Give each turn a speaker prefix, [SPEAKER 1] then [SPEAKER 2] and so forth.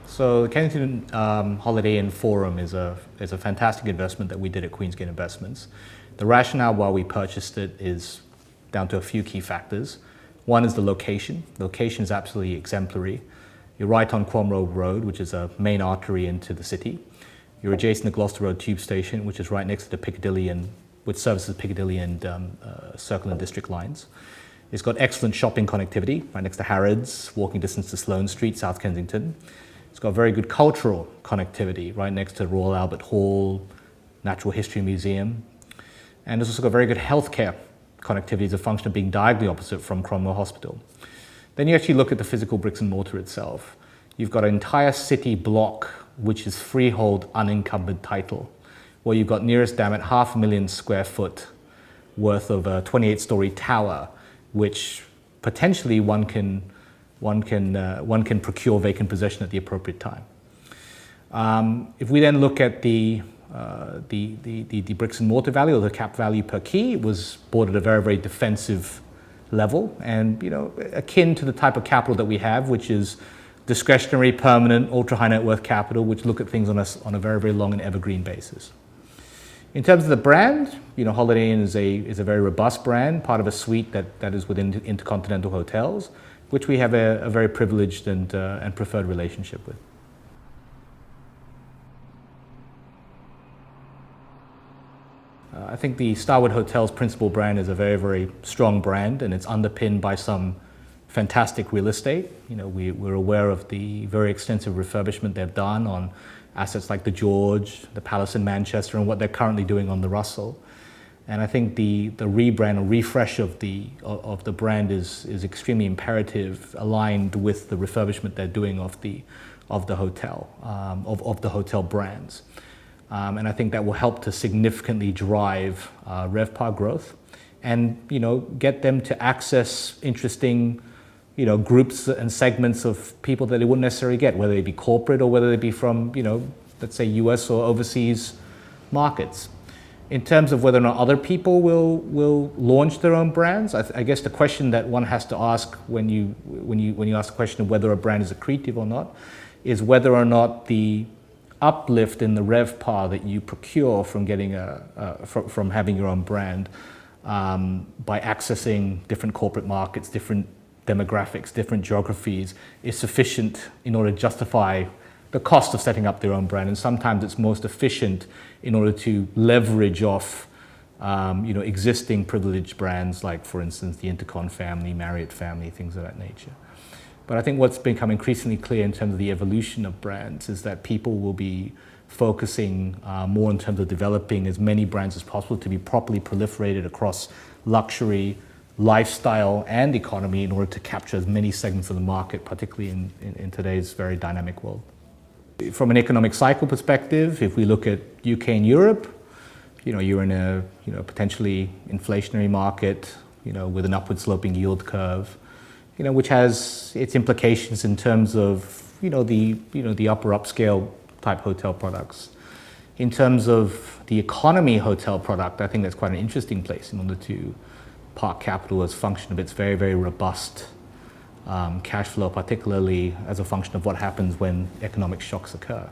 [SPEAKER 1] So the Kensington Holiday Inn Forum is a fantastic investment that we did at Queensgate Investments. The rationale why we purchased it is down to a few key factors. One is the location. The location is absolutely exemplary. You're right on Cromwell Road, which is a main artery into the city. You're adjacent to Gloucester Road Tube Station, which is right next to the Piccadilly and which services Piccadilly and Circle and District lines. It's got excellent shopping connectivity, right next to Harrods, walking distance to Sloane Street, South Kensington. It's got very good cultural connectivity, right next to Royal Albert Hall, Natural History Museum. And it's also got very good healthcare connectivity as a function of being diagonally opposite from Cromwell Hospital. Then you actually look at the physical bricks and mortar itself. You've got an entire city block, which is freehold unencumbered title, where you've got nearest damn it 500,000 square foot worth of a 28-story tower, which potentially one can procure vacant possession at the appropriate time. If we then look at the bricks and mortar value or the cap value per key, it was bought at a very, very defensive level, and akin to the type of capital that we have, which is discretionary, permanent, ultra high net worth capital, which look at things on a very, very long and evergreen basis. In terms of the brand, Holiday Inn is a very robust brand, part of a suite that is within Intercontinental Hotels, which we have a very privileged and preferred relationship with. I think the Starwood Hotels principal brand is a very, very strong brand, and it's underpinned by some fantastic real estate. We're aware of the very extensive refurbishment they've done on assets like the George, the Palace in Manchester, and what they're currently doing on the Russell. And I think the rebrand or refresh of the brand is extremely imperative, aligned with the refurbishment they're doing of the hotel, of the hotel brands. And I think that will help to significantly drive RevPAR growth, and get them to access interesting groups and segments of people that they wouldn't necessarily get, whether they be corporate or whether they be from let's say US or overseas markets. In terms of whether or not other people will launch their own brands, I guess the question that one has to ask when you ask the question of whether a brand is accretive or not is whether or not the uplift in the RevPAR that you procure from getting from having your own brand by accessing different corporate markets, different demographics, different geographies is sufficient in order to justify the cost of setting up their own brand. And sometimes it's most efficient in order to leverage off existing privileged brands, like for instance the Intercon family, Marriott family, things of that nature. But I think what's become increasingly clear in terms of the evolution of brands is that people will be focusing more in terms of developing as many brands as possible to be properly proliferated across luxury, lifestyle, and economy in order to capture as many segments of the market, particularly in today's very dynamic world. From an economic cycle perspective, if we look at UK and Europe, you're in a potentially inflationary market, with an upward sloping yield curve, which has its implications in terms of the upper upscale type hotel products. In terms of the economy hotel product, I think that's quite an interesting place in order to park capital as a function of its very, very robust cash flow, particularly as a function of what happens when economic shocks occur.